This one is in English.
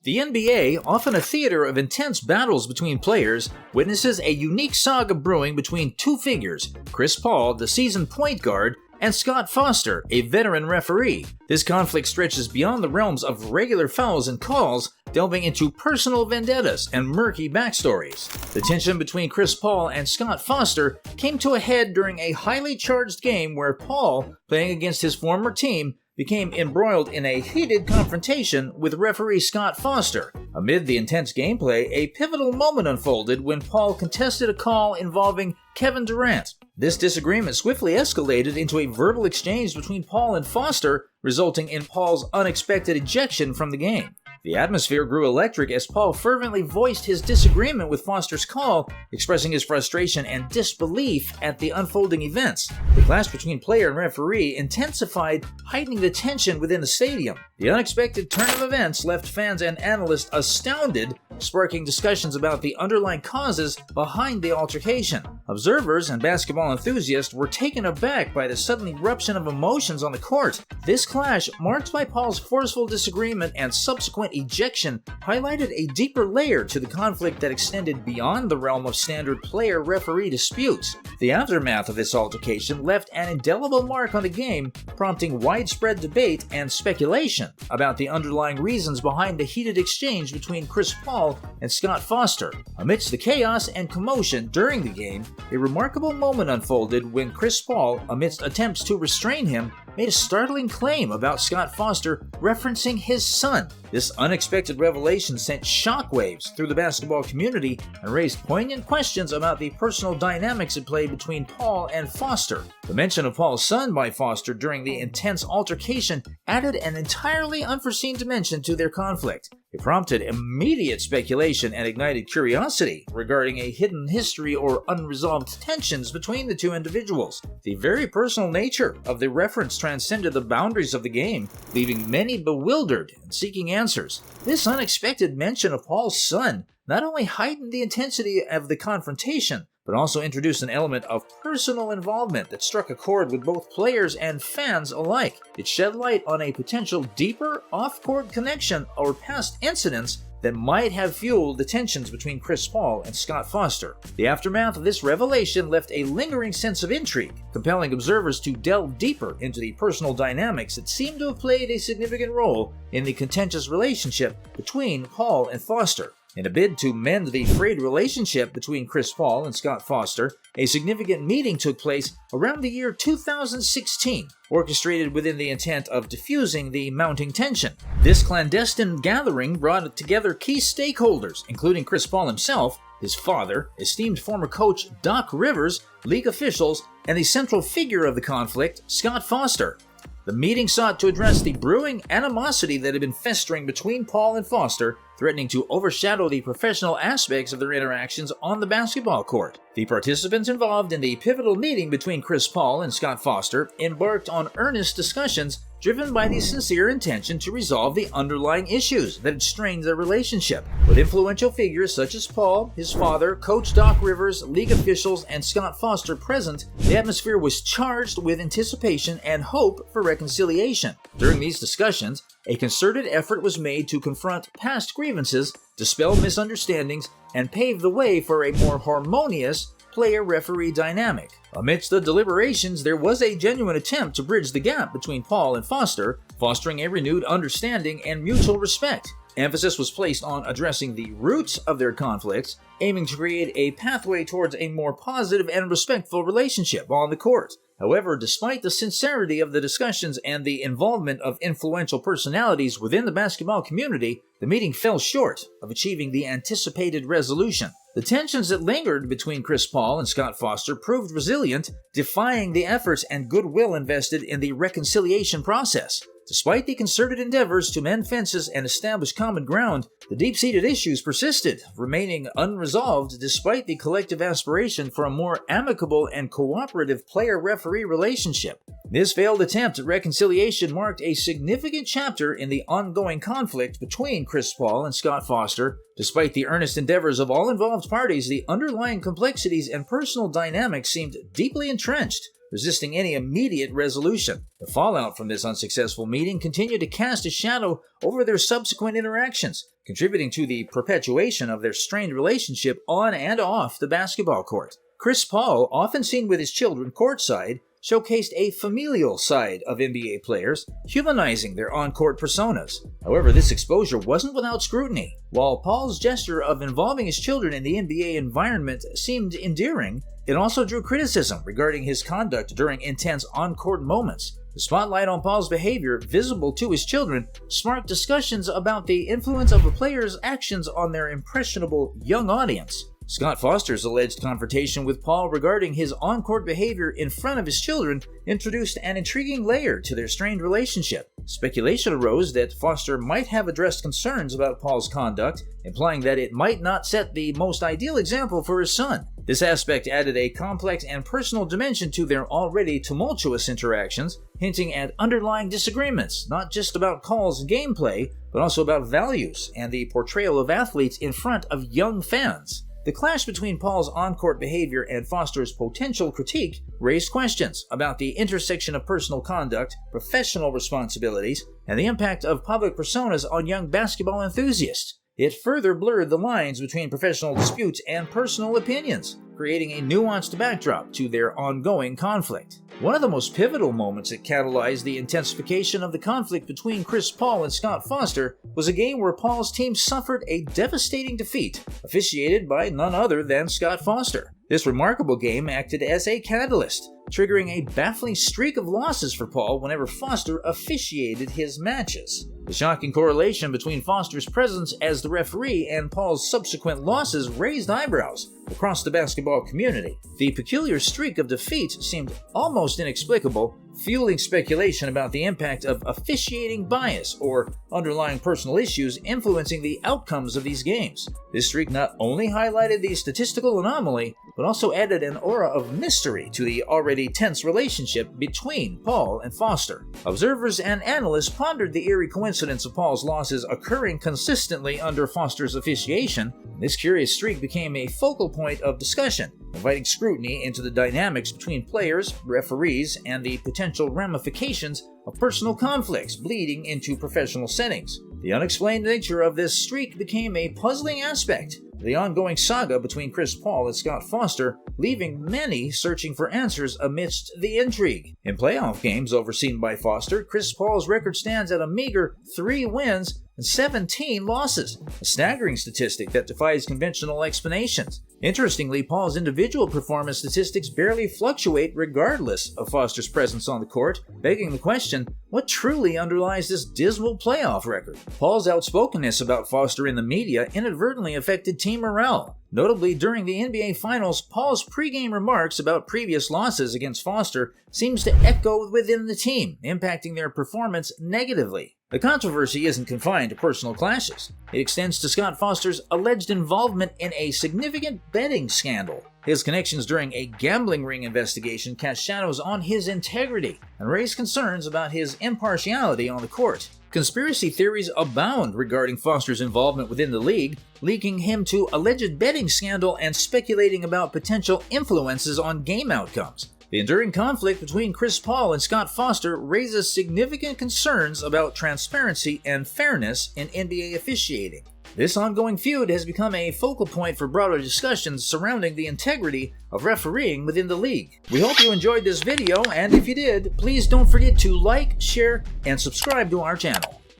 The NBA, often a theater of intense battles between players, witnesses a unique saga brewing between two figures, Chris Paul, the seasoned point guard, and Scott Foster, a veteran referee. This conflict stretches beyond the realms of regular fouls and calls, delving into personal vendettas and murky backstories. The tension between Chris Paul and Scott Foster came to a head during a highly charged game where Paul, playing against his former team, became embroiled in a heated confrontation with referee Scott Foster. Amid the intense gameplay, a pivotal moment unfolded when Paul contested a call involving Kevin Durant. This disagreement swiftly escalated into a verbal exchange between Paul and Foster, resulting in Paul's unexpected ejection from the game. The atmosphere grew electric as Paul fervently voiced his disagreement with Foster's call, expressing his frustration and disbelief at the unfolding events. The clash between player and referee intensified, heightening the tension within the stadium. The unexpected turn of events left fans and analysts astounded, sparking discussions about the underlying causes behind the altercation. Observers and basketball enthusiasts were taken aback by the sudden eruption of emotions on the court. This clash, marked by Paul's forceful disagreement and subsequent ejection, highlighted a deeper layer to the conflict that extended beyond the realm of standard player-referee disputes. The aftermath of this altercation left an indelible mark on the game, prompting widespread debate and speculation about the underlying reasons behind the heated exchange between Chris Paul and Scott Foster. Amidst the chaos and commotion during the game, a remarkable moment unfolded when Chris Paul, amidst attempts to restrain him, made a startling claim about Scott Foster referencing his son. This unexpected revelation sent shockwaves through the basketball community and raised poignant questions about the personal dynamics at play between Paul and Foster. The mention of Paul's son by Foster during the intense altercation added an entirely unforeseen dimension to their conflict. It prompted immediate speculation and ignited curiosity regarding a hidden history or unresolved tensions between the two individuals. The very personal nature of the reference transcended the boundaries of the game, leaving many bewildered and seeking answers. This unexpected mention of Paul's son not only heightened the intensity of the confrontation, but also introduced an element of personal involvement that struck a chord with both players and fans alike. It shed light on a potential deeper off-court connection or past incidents that might have fueled the tensions between Chris Paul and Scott Foster. The aftermath of this revelation left a lingering sense of intrigue, compelling observers to delve deeper into the personal dynamics that seemed to have played a significant role in the contentious relationship between Paul and Foster. In a bid to mend the frayed relationship between Chris Paul and Scott Foster, a significant meeting took place around the year 2016, orchestrated within the intent of diffusing the mounting tension. This clandestine gathering brought together key stakeholders, including Chris Paul himself, his father, esteemed former coach Doc Rivers, league officials, and the central figure of the conflict, Scott Foster. The meeting sought to address the brewing animosity that had been festering between Paul and Foster, threatening to overshadow the professional aspects of their interactions on the basketball court. The participants involved in the pivotal meeting between Chris Paul and Scott Foster embarked on earnest discussions driven by the sincere intention to resolve the underlying issues that had strained their relationship. With influential figures such as Paul, his father, Coach Doc Rivers, league officials, and Scott Foster present, the atmosphere was charged with anticipation and hope for reconciliation. During these discussions, a concerted effort was made to confront past grievances, dispel misunderstandings, and pave the way for a more harmonious player-referee dynamic. Amidst the deliberations, there was a genuine attempt to bridge the gap between Paul and Foster, fostering a renewed understanding and mutual respect. Emphasis was placed on addressing the roots of their conflicts, aiming to create a pathway towards a more positive and respectful relationship on the court. However, despite the sincerity of the discussions and the involvement of influential personalities within the basketball community, the meeting fell short of achieving the anticipated resolution. The tensions that lingered between Chris Paul and Scott Foster proved resilient, defying the efforts and goodwill invested in the reconciliation process. Despite the concerted endeavors to mend fences and establish common ground, the deep-seated issues persisted, remaining unresolved despite the collective aspiration for a more amicable and cooperative player-referee relationship. This failed attempt at reconciliation marked a significant chapter in the ongoing conflict between Chris Paul and Scott Foster. Despite the earnest endeavors of all involved parties, the underlying complexities and personal dynamics seemed deeply entrenched. resisting any immediate resolution. The fallout from this unsuccessful meeting continued to cast a shadow over their subsequent interactions, contributing to the perpetuation of their strained relationship on and off the basketball court. Chris Paul, often seen with his children courtside, showcased a familial side of NBA players, humanizing their on-court personas. However, this exposure wasn't without scrutiny. While Paul's gesture of involving his children in the NBA environment seemed endearing, it also drew criticism regarding his conduct during intense on-court moments. The spotlight on Paul's behavior, visible to his children, sparked discussions about the influence of a player's actions on their impressionable young audience. Scott Foster's alleged confrontation with Paul regarding his on-court behavior in front of his children introduced an intriguing layer to their strained relationship. Speculation arose that Foster might have addressed concerns about Paul's conduct, implying that it might not set the most ideal example for his son. This aspect added a complex and personal dimension to their already tumultuous interactions, hinting at underlying disagreements, not just about calls and gameplay, but also about values and the portrayal of athletes in front of young fans. The clash between Paul's on-court behavior and Foster's potential critique raised questions about the intersection of personal conduct, professional responsibilities, and the impact of public personas on young basketball enthusiasts. It further blurred the lines between professional disputes and personal opinions, creating a nuanced backdrop to their ongoing conflict. One of the most pivotal moments that catalyzed the intensification of the conflict between Chris Paul and Scott Foster was a game where Paul's team suffered a devastating defeat, officiated by none other than Scott Foster. This remarkable game acted as a catalyst, triggering a baffling streak of losses for Paul whenever Foster officiated his matches. The shocking correlation between Foster's presence as the referee and Paul's subsequent losses raised eyebrows across the basketball community. The peculiar streak of defeats seemed almost inexplicable, fueling speculation about the impact of officiating bias or underlying personal issues influencing the outcomes of these games. This streak not only highlighted the statistical anomaly, but also added an aura of mystery to the already tense relationship between Paul and Foster. Observers and analysts pondered the eerie coincidence of Paul's losses occurring consistently under Foster's officiation. This curious streak became a focal point of discussion, inviting scrutiny into the dynamics between players, referees, and the potential ramifications of personal conflicts bleeding into professional settings. The unexplained nature of this streak became a puzzling aspect of the ongoing saga between Chris Paul and Scott Foster, leaving many searching for answers amidst the intrigue. In playoff games overseen by Foster, Chris Paul's record stands at a meager 3 wins and 17 losses, a staggering statistic that defies conventional explanations. Interestingly, Paul's individual performance statistics barely fluctuate regardless of Foster's presence on the court, begging the question, what truly underlies this dismal playoff record? Paul's outspokenness about Foster in the media inadvertently affected team morale. Notably, during the NBA Finals, Paul's pregame remarks about previous losses against Foster seems to echo within the team, impacting their performance negatively. The controversy isn't confined to personal clashes. It extends to Scott Foster's alleged involvement in a significant betting scandal. His connections during a gambling ring investigation cast shadows on his integrity and raised concerns about his impartiality on the court. Conspiracy theories abound regarding Foster's involvement within the league, linking him to alleged betting scandal and speculating about potential influences on game outcomes. The enduring conflict between Chris Paul and Scott Foster raises significant concerns about transparency and fairness in NBA officiating. This ongoing feud has become a focal point for broader discussions surrounding the integrity of refereeing within the league. We hope you enjoyed this video, and if you did, please don't forget to like, share, and subscribe to our channel.